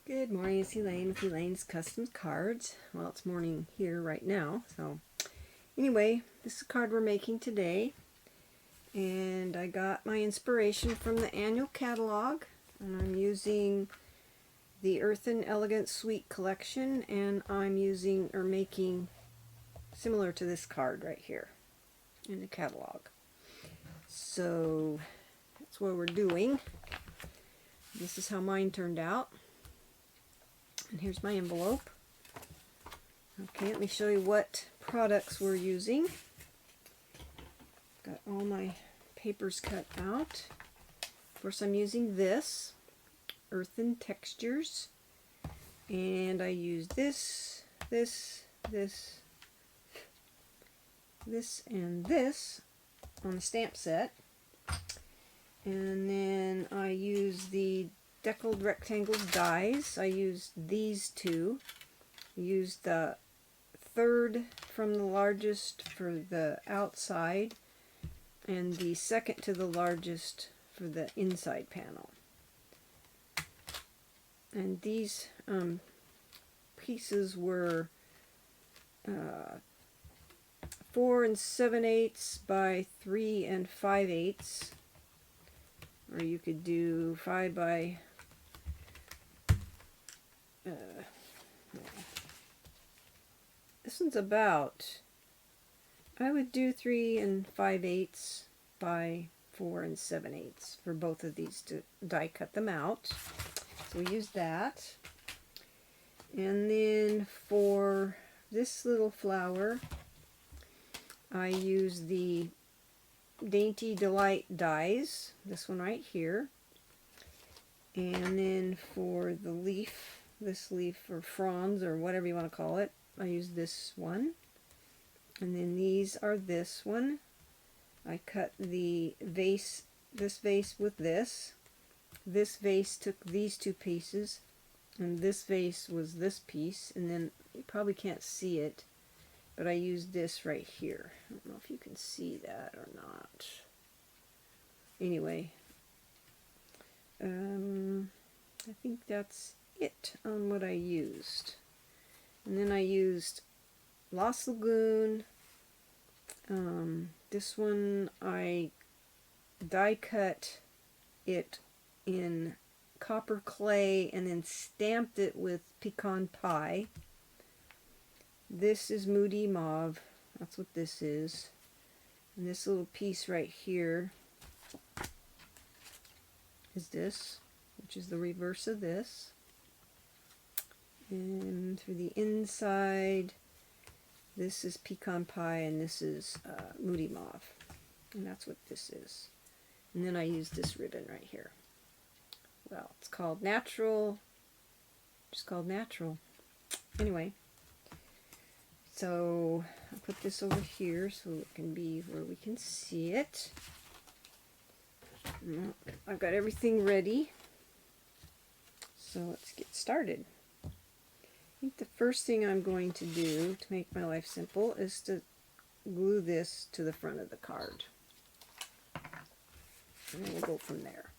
Good morning, it's Elaine with Elaine's Custom Cards. Well, it's morning here right now, so anyway, this is a card we're making today, and I got my inspiration from the annual catalog, and I'm using the Earthen Elegance Suite collection, and I'm using or making similar to this card right here in the catalog. So that's what we're doing. This is how mine turned out. And here's my envelope. Okay, let me show you what products we're using. Got all my papers cut out. Of course, I'm using this, Earthen Textures. And I use this, and this on the stamp set. And then I use the Deckled Rectangles dies. I used these two. I used the third from the largest for the outside and the second to the largest for the inside panel. And these pieces were 4 7/8 by 3 5/8, or you could do 5 by this one's about, I would do 3 5/8 by 4 7/8 for both of these to die cut them out. So we use that. And then for this little flower, I use the Dainty Delight dies, this one right here. And then for the leaf, this leaf or fronds or whatever you want to call it, I use this one. And then these are this one. I cut the vase, this vase with this. This vase took these two pieces, and this vase was this piece, and then you probably can't see it, but I used this right here. I don't know if you can see that or not. Anyway, I think that's it on what I used. And then I used Lost Lagoon. This one I die cut it in copper clay and then stamped it with pecan pie. This is Moody Mauve. That's what this is. And this little piece right here is this, which is the reverse of this. And for the inside, this is Pecan Pie and this is Moody Mauve. And that's what this is. And then I use this ribbon right here. Well, it's called Natural. Just called Natural. Anyway, so I'll put this over here so it can be where we can see it. I've got everything ready. So let's get started. I think the first thing I'm going to do to make my life simple is to glue this to the front of the card. And then we'll go from there.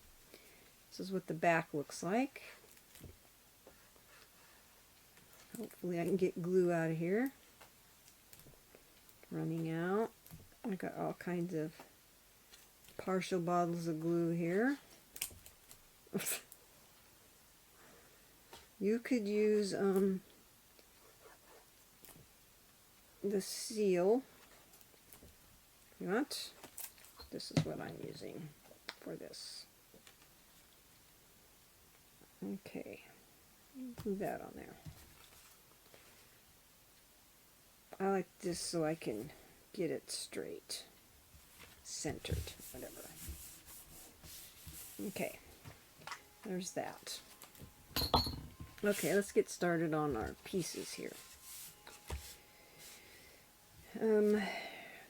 This is what the back looks like. Hopefully I can get glue out of here. Running out. I got all kinds of partial bottles of glue here. You could use the seal if you want. This is what I'm using for this. Okay, glue that on there. I like this so I can get it straight, centered, whatever. Okay, there's that. Okay, let's get started on our pieces here.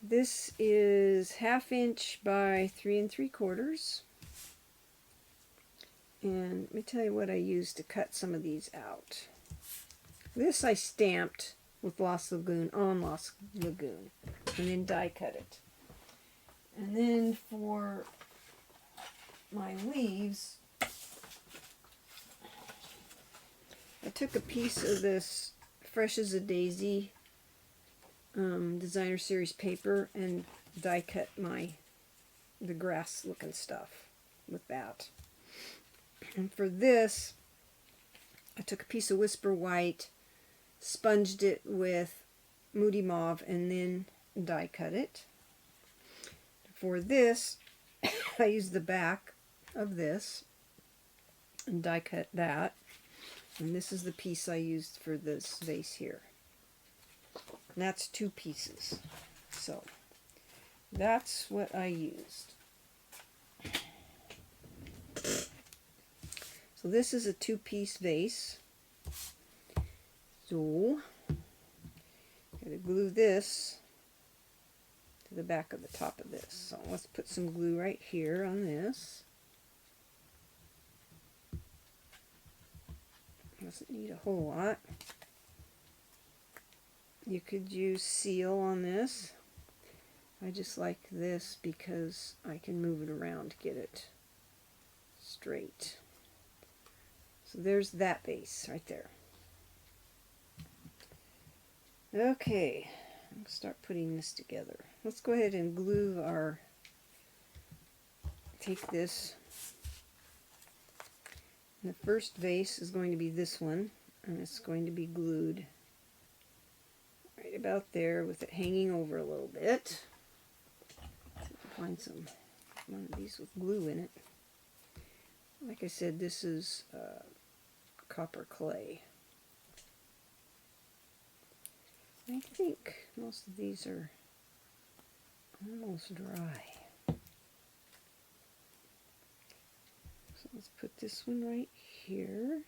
This is 1/2 inch by 3 3/4. And let me tell you what I used to cut some of these out. This I stamped with Lost Lagoon on Lost Lagoon and then die cut it. And then for my leaves, took a piece of this Fresh as a Daisy designer series paper and die cut the grass looking stuff with that. And for this, I took a piece of Whisper White, sponged it with Moody Mauve, and then die cut it. For this, I used the back of this and die cut that. And this is the piece I used for this vase here. And that's 2 pieces. So that's what I used. So this is a 2-piece vase. So gotta glue this to the back of the top of this. So let's put some glue right here on this. Doesn't need a whole lot. You could use seal on this. I just like this because I can move it around to get it straight. So there's that base right there. Okay, I'm going to start putting this together. Let's go ahead and glue our, take this. And the first vase is going to be this one, and it's going to be glued right about there with it hanging over a little bit. See if I can find one of these with glue in it. Like I said, this is copper clay. I think most of these are almost dry. So let's put this one right here.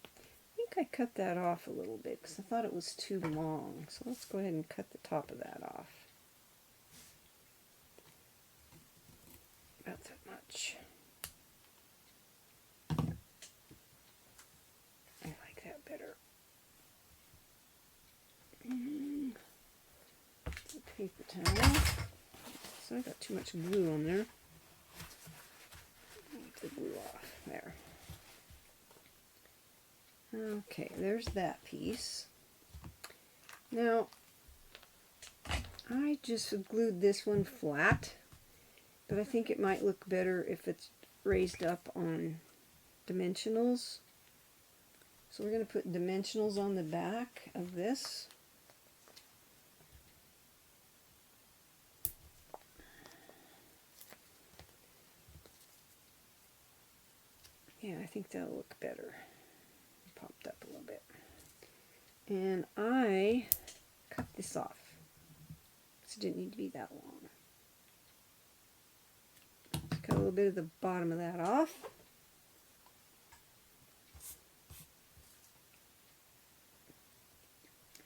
I think I cut that off a little bit because I thought it was too long. So let's go ahead and cut the top of that off. About that much. I like that better. Paper towel. So I got too much glue on there. Wipe the glue off there. Okay, there's that piece. Now, I just glued this one flat, but I think it might look better if it's raised up on dimensionals. So we're going to put dimensionals on the back of this. Yeah, I think that'll look better. Popped up a little bit. And I cut this off. This didn't need to be that long. Just cut a little bit of the bottom of that off.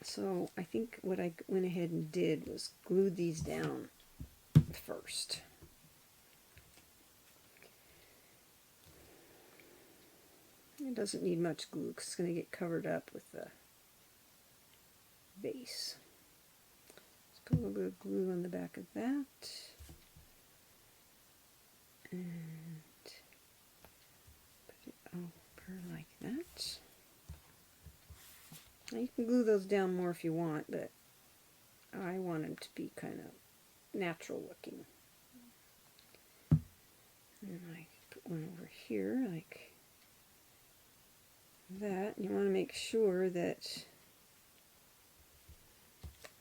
So I think what I went ahead and did was glue these down first. It doesn't need much glue because it's going to get covered up with the base. Let's put a little bit of glue on the back of that. And put it over like that. Now you can glue those down more if you want, but I want them to be kind of natural looking. And I put one over here like that. You want to make sure that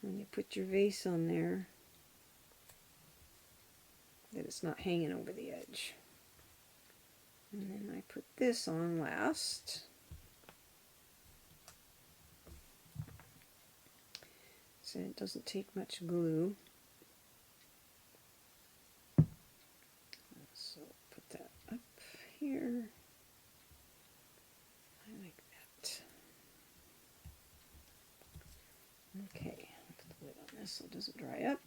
when you put your vase on there that it's not hanging over the edge. And then I put this on last. So it doesn't take much glue. So put that up here. I like that. Okay, put the lid on this so it doesn't dry up.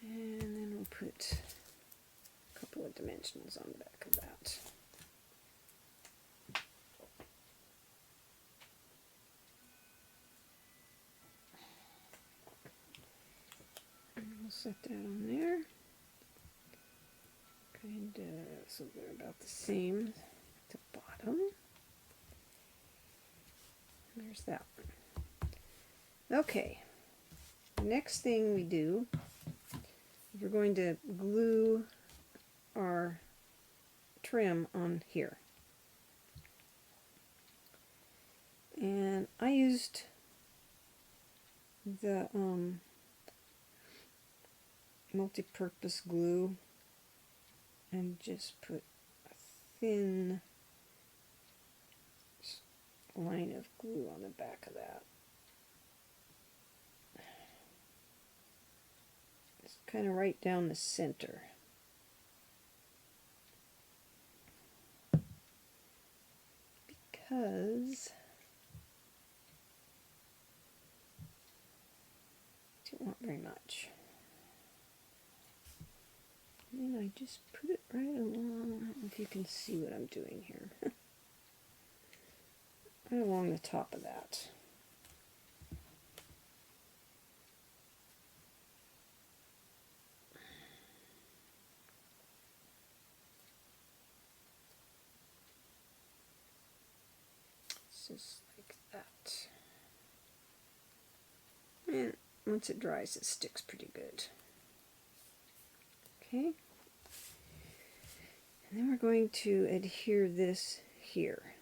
And then we'll put a couple of dimensionals on the back of that. And we'll set that on there. So they're about the same at the bottom. There's that one. Okay, the next thing we do, we're going to glue our trim on here. And I used the multi-purpose glue and just put a thin line of glue on the back of that. It's kind of right down the center. Because I don't want very much. And then I just put it right along, I don't know if you can see what I'm doing here. Right along the top of that. Just like that. And once it dries, it sticks pretty good. Okay. And then we're going to adhere this here.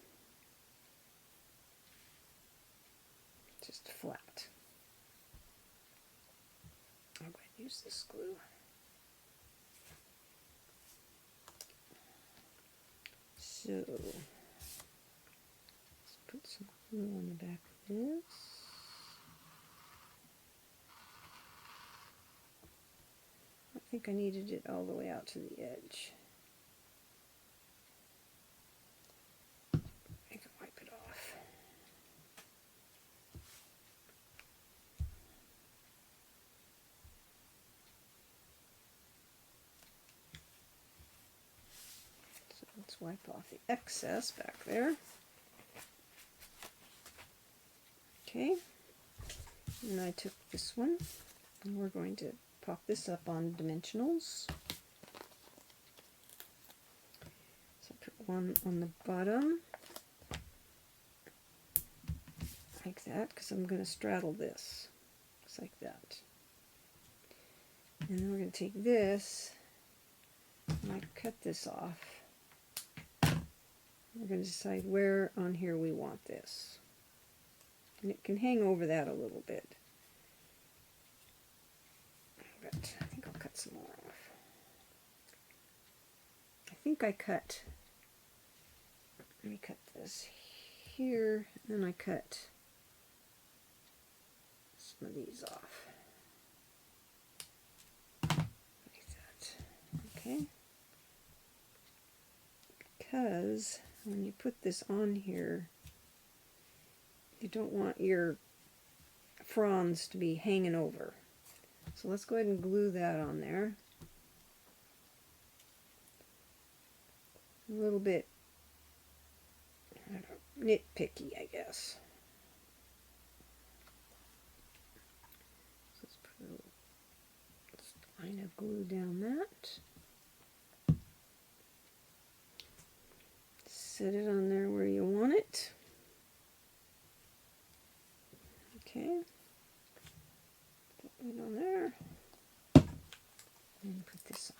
Just flat. I'm going to use this glue. So, let's put some glue on the back of this. I think I needed it all the way out to the edge. I can wipe it off. So let's wipe off the excess back there. Okay, and I took this one, and we're going to pop this up on dimensionals. So put one on the bottom, like that, because I'm going to straddle this, just like that. And then we're going to take this, and I cut this off. We're going to decide where on here we want this. And it can hang over that a little bit. But I think I'll cut some more off. I think I cut, let me cut this here, and then I cut some of these off. Like that. Okay. Because when you put this on here, you don't want your fronds to be hanging over. So let's go ahead and glue that on there. A little bit, I don't know, nitpicky, I guess. So let's put a line of glue down that. Set it on there where you want it. Okay. Put it on there. And put this on.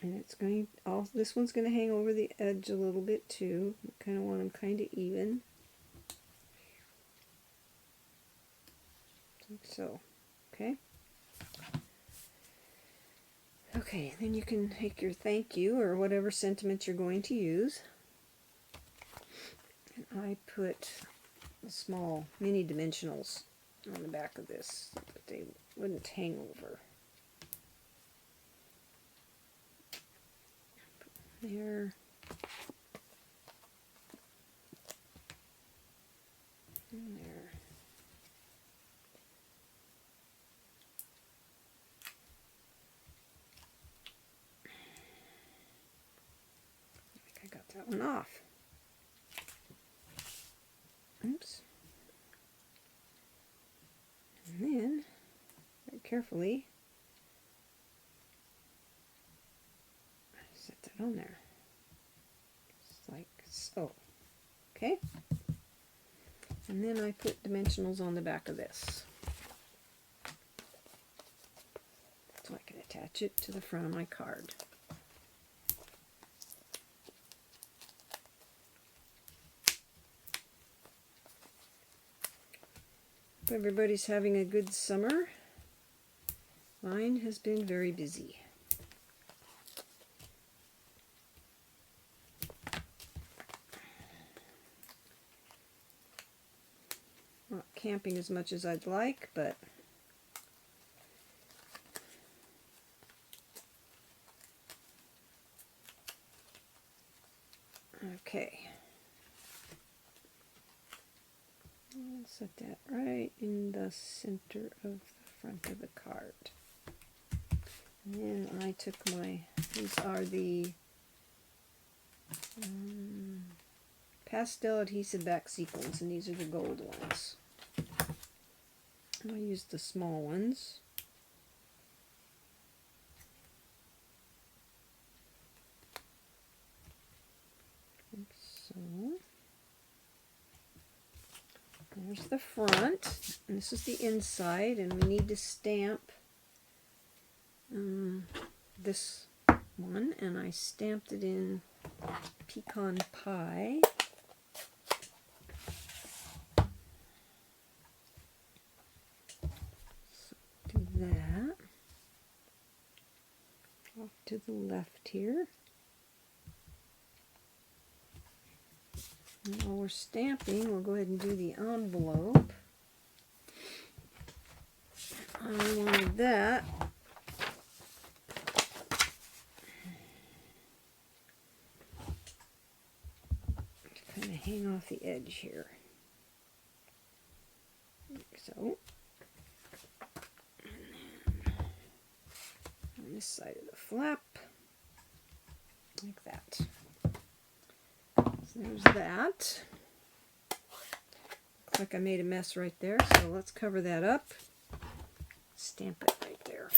And it's going, this one's going to hang over the edge a little bit too. I kind of want them kind of even. Like so. Okay. Okay, then you can take your thank you or whatever sentiment you're going to use. And I put the small mini dimensionals on the back of this so that they wouldn't hang over. Put there. And there. I think I got that one off. Oops. And then, very carefully, set that on there. so. Okay. And then I put dimensionals on the back of this, so I can attach it to the front of my card. Hope everybody's having a good summer. Mine has been very busy. Not camping as much as I'd like, but okay. I'll set that right in the center of the front of the card. And then I took my, these are the pastel adhesive back sequins, and these are the gold ones. And I used the small ones. And so there's the front, and this is the inside, and we need to stamp this one, and I stamped it in pecan pie. So do that. Off to the left here. And while we're stamping, we'll go ahead and do the envelope. I wanted that to kind of hang off the edge here. Like so. And then on this side of the flap, like that. There's that. Looks like I made a mess right there, so let's cover that up. Stamp it right there.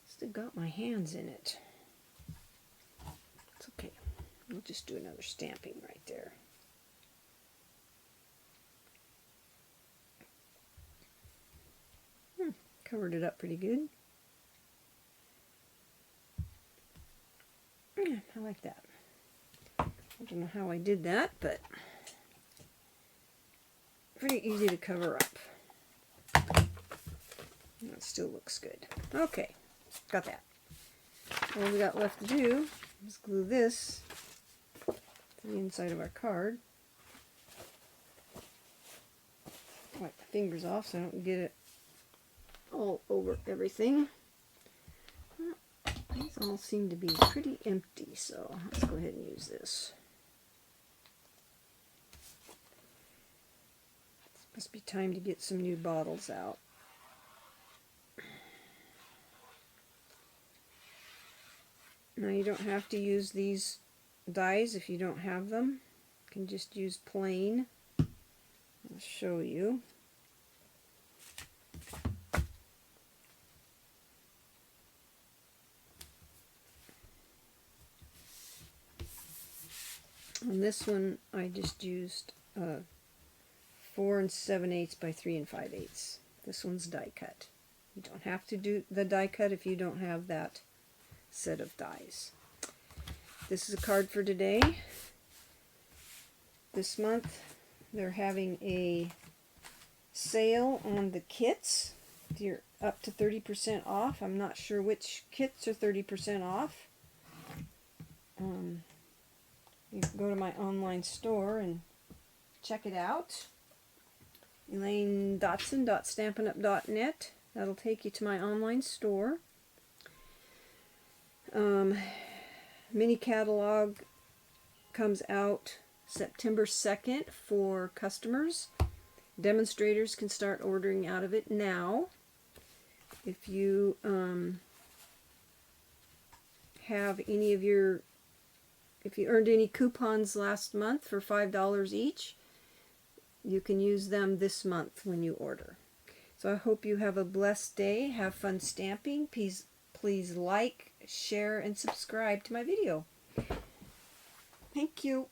Still got my hands in it. It's okay. We'll just do another stamping right there. Covered it up pretty good. Yeah, I like that. I don't know how I did that, but pretty easy to cover up. And it still looks good. Okay, got that. All we got left to do is glue this to the inside of our card. Wipe my fingers off so I don't get it all over everything. These all seem to be pretty empty, so let's go ahead and use this. Must be time to get some new bottles out. Now you don't have to use these dies if you don't have them. You can just use plain. I'll show you. On this one I just used 4 7/8 by 3 5/8. This one's die cut. You don't have to do the die cut if you don't have that set of dies. This is a card for today. This month they're having a sale on the kits. You're up to 30% off. I'm not sure which kits are 30% off. You can go to my online store and check it out. Elaine Dotson.stampinup.net. That'll take you to my online store. Mini catalog comes out September 2nd for customers. Demonstrators can start ordering out of it now. If you have any of your, if you earned any coupons last month for $5 each, you can use them this month when you order. So I hope you have a blessed day. Have fun stamping. Please like, share, and subscribe to my video. Thank you.